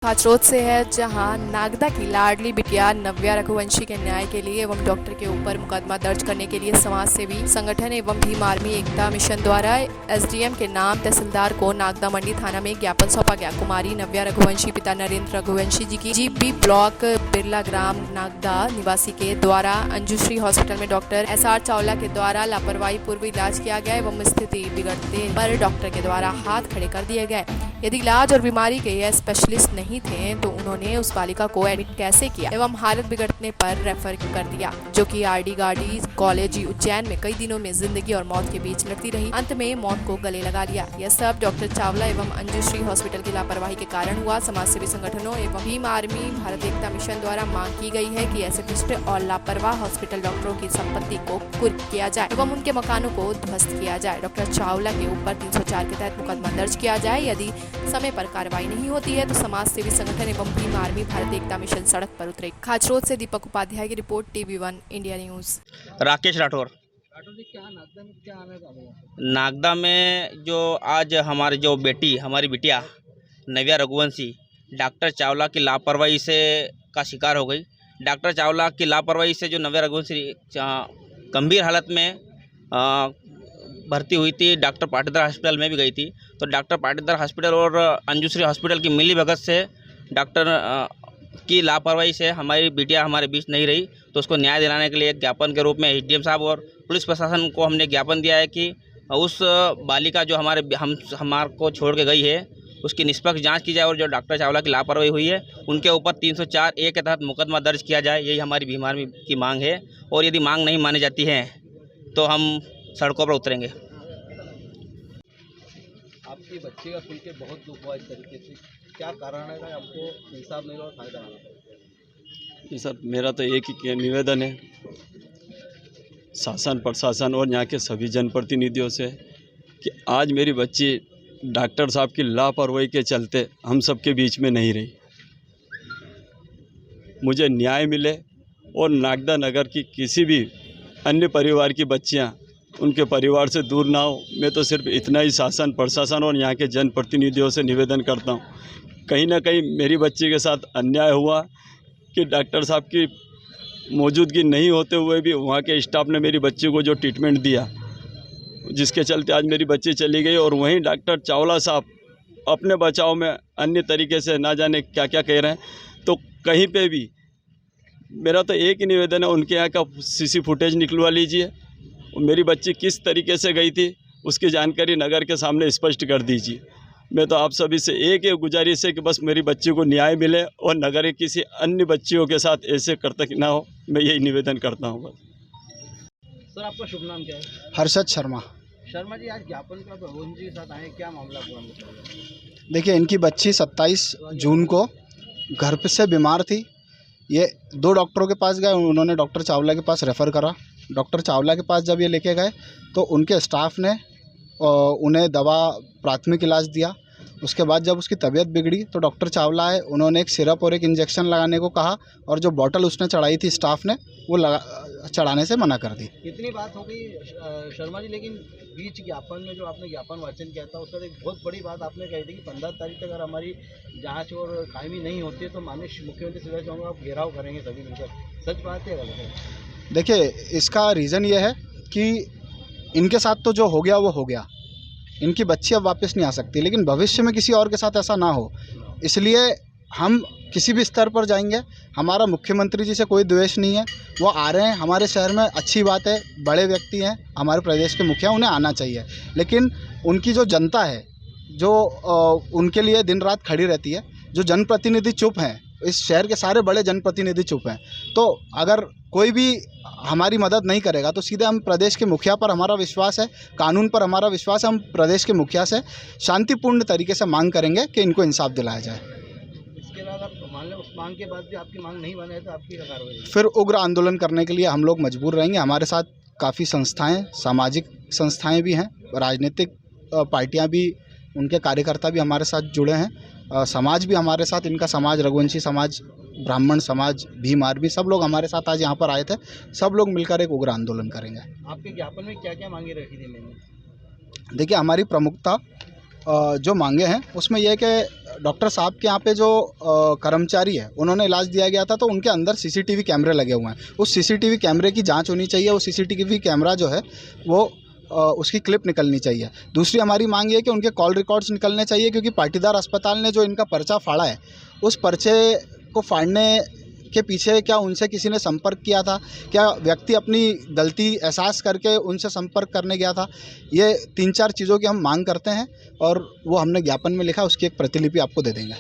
खाचरोद से है, जहां नागदा की लाडली बिटिया नव्या रघुवंशी के न्याय के लिए एवं डॉक्टर के ऊपर मुकदमा दर्ज करने के लिए समाज सेवी संगठन एवं भीम आर्मी एकता मिशन द्वारा एसडीएम के नाम तहसीलदार को नागदा मंडी थाना में ज्ञापन सौंपा गया। कुमारी नव्या रघुवंशी पिता नरेंद्र रघुवंशी जी की जीबी ब्लॉक बिरला ग्राम नागदा निवासी के द्वारा अंजुश्री हॉस्पिटल में डॉक्टर SR चावला के द्वारा लापरवाही पूर्व इलाज किया गया एवं स्थिति बिगड़ते पर डॉक्टर के द्वारा हाथ खड़े कर दिए गए। यदि इलाज और बीमारी के ये स्पेशलिस्ट नहीं थे तो उन्होंने उस बालिका को एडमिट कैसे किया एवं हालत बिगड़ने पर रेफर कर दिया, जो कि RD गार्डी कॉलेज उज्जैन में कई दिनों में जिंदगी और मौत के बीच लड़ती रही। अंत में मौत को गले लगा लिया। यह सब डॉक्टर चावला एवं अंजुश्री हॉस्पिटल की लापरवाही के कारण हुआ। समाज सेवी संगठनों एवं भीम आर्मी भारत एकता मिशन द्वारा मांग की गई है कि ऐसे भ्रष्ट और लापरवाह हॉस्पिटल डॉक्टरों की संपत्ति को कुर्क किया जाए एवं उनके मकानों को ध्वस्त किया जाए। डॉक्टर चावला के ऊपर 304 के तहत मुकदमा दर्ज किया जाए। यदि समय पर कार्रवाई नहीं होती है तो समाज सेवी संगठन एवं भीम आर्मी भारत एकता मिशन सड़क पर उतरे। खाचरोद से दीपक उपाध्याय की report, TV1 India News. Rakesh Rathore ji, क्या नागदा में क्या आने का नागदा में जो आज हमारी बिटिया नव्या रघुवंशी डॉक्टर चावला की लापरवाही से का शिकार हो गई। डॉक्टर चावला की लापरवाही से जो नव्या रघुवंशी गंभीर हालत में भर्ती हुई थी, डॉक्टर पाटीदार हॉस्पिटल में भी गई थी। तो डॉक्टर पाटीदार हॉस्पिटल और अंजुश्री हॉस्पिटल की मिलीभगत से डॉक्टर की लापरवाही से हमारी बिटिया हमारे बीच नहीं रही। तो उसको न्याय दिलाने के लिए एक ज्ञापन के रूप में SDM साहब और पुलिस प्रशासन को हमने ज्ञापन दिया है कि उस बालिका जो हमारे को छोड़ के गई है उसकी निष्पक्ष जांच की जाए और जो डॉक्टर चावला की लापरवाही हुई है उनके ऊपर 304A के तहत मुकदमा दर्ज किया जाए। यही हमारी भीम आर्मी की मांग है और यदि मांग नहीं मानी जाती है तो हम सड़कों पर उतरेंगे। आपकी बच्ची का सुन के बहुत दुख हुआ। इस तरीके से क्या कारण है कि आपको इंसाफ नहीं और फायदा आना पड़ा? जी सर, मेरा तो एक ही निवेदन है शासन प्रशासन और यहाँ के सभी जनप्रतिनिधियों से कि आज मेरी बच्ची डॉक्टर साहब की लापरवाही के चलते हम सब के बीच में नहीं रही। मुझे न्याय मिले और नागदा नगर की किसी भी अन्य परिवार की बच्चियाँ उनके परिवार से दूर ना हो। मैं तो सिर्फ इतना ही शासन प्रशासन और यहाँ के जनप्रतिनिधियों से निवेदन करता हूँ। कहीं ना कहीं मेरी बच्ची के साथ अन्याय हुआ कि डॉक्टर साहब की मौजूदगी नहीं होते हुए भी वहाँ के स्टाफ ने मेरी बच्ची को जो ट्रीटमेंट दिया, जिसके चलते आज मेरी बच्ची चली गई। और वहीं डॉक्टर चावला साहब अपने बचाव में अन्य तरीके से ना जाने क्या क्या कह रहे हैं। तो कहीं पे भी मेरा तो एक ही निवेदन है, उनके यहाँ का CC फुटेज निकलवा लीजिए। मेरी बच्ची किस तरीके से गई थी उसकी जानकारी नगर के सामने स्पष्ट कर दीजिए। मैं तो आप सभी से एक ही गुजारिश है कि बस मेरी बच्ची को न्याय मिले और नगर के किसी अन्य बच्चियों के साथ ऐसे करतक ना हो। मैं यही निवेदन करता हूँ बस। सर, आपका शुभ नाम क्या है? हर्षद शर्मा। शर्मा जी, आज ज्ञापन का रघुवंशी के साथ आए, क्या मामला पूरा बताइए। देखिए, इनकी बच्ची 27 जून को घर पे से बीमार थी। ये 2 डॉक्टरों के पास गए, उन्होंने डॉक्टर चावला के पास रेफ़र करा। डॉक्टर चावला के पास जब ये लेके गए तो उनके स्टाफ ने उन्हें दवा प्राथमिक इलाज दिया। उसके बाद जब उसकी तबीयत बिगड़ी तो डॉक्टर चावला आए, उन्होंने एक सिरप और एक इंजेक्शन लगाने को कहा और जो बॉटल उसने चढ़ाई थी स्टाफ ने वो चढ़ाने से मना कर दी। इतनी बात हो गई शर्मा जी, लेकिन बीच ज्ञापन में जो आपने ज्ञापन वाचन किया था उस पर एक बहुत बड़ी बात आपने कही थी कि 15 तारीख तक अगर हमारी जांच और कायमी नहीं होती है तो माननीय मुख्यमंत्री शिवराज चौहान आप घेराव करेंगे सभी मिलकर। सच बात है गलत है? देखिए, इसका रीज़न ये है कि इनके साथ तो जो हो गया वो हो गया। इनकी बच्ची अब वापस नहीं आ सकती, लेकिन भविष्य में किसी और के साथ ऐसा ना हो, इसलिए हम किसी भी स्तर पर जाएंगे। हमारा मुख्यमंत्री जी से कोई द्वेष नहीं है, वो आ रहे हैं हमारे शहर में, अच्छी बात है। बड़े व्यक्ति हैं हमारे प्रदेश के मुखिया, उन्हें आना चाहिए। लेकिन उनकी जो जनता है जो उनके लिए दिन रात खड़ी रहती है, जो जनप्रतिनिधि चुप हैं, इस शहर के सारे बड़े जनप्रतिनिधि चुप हैं। तो अगर कोई भी हमारी मदद नहीं करेगा तो सीधे हम प्रदेश के मुखिया पर हमारा विश्वास है, कानून पर हमारा विश्वास है। हम प्रदेश के मुखिया से शांतिपूर्ण तरीके से मांग करेंगे कि इनको इंसाफ दिलाया जाए। इसके बाद आप मान लें उस मांग के बाद भी आपकी मांग नहीं बने तो आपकी क्या कार्रवाई होगी? फिर उग्र आंदोलन करने के लिए हम लोग मजबूर रहेंगे। हमारे साथ काफ़ी संस्थाएँ, सामाजिक संस्थाएँ भी हैं, राजनीतिक पार्टियाँ भी, उनके कार्यकर्ता भी हमारे साथ जुड़े हैं। समाज भी हमारे साथ, इनका समाज, रघुवंशी समाज, ब्राह्मण समाज, भीम आर्मी, सब लोग हमारे साथ आज यहाँ पर आए थे। सब लोग मिलकर एक उग्र आंदोलन करेंगे। आपके ज्ञापन में क्या क्या मांगे रखी थी मैंने? देखिए, हमारी प्रमुखता जो मांगे हैं उसमें यह है कि डॉक्टर साहब के यहाँ पे जो कर्मचारी है उन्होंने इलाज दिया गया था, तो उनके अंदर सीसीटीवी कैमरे लगे हुए हैं। उस सीसीटीवी कैमरे की जांच होनी चाहिए। वो सीसीटीवी कैमरा जो है वो उसकी क्लिप निकलनी चाहिए। दूसरी हमारी मांग ये है कि उनके कॉल रिकॉर्ड्स निकलने चाहिए, क्योंकि पाटीदार अस्पताल ने जो इनका पर्चा फाड़ा है, उस पर्चे को फाड़ने के पीछे क्या उनसे किसी ने संपर्क किया था, क्या व्यक्ति अपनी गलती एहसास करके उनसे संपर्क करने गया था। ये 3-4 चीज़ों की हम मांग करते हैं और वो हमने ज्ञापन में लिखा, उसकी एक प्रतिलिपि आपको दे देंगे।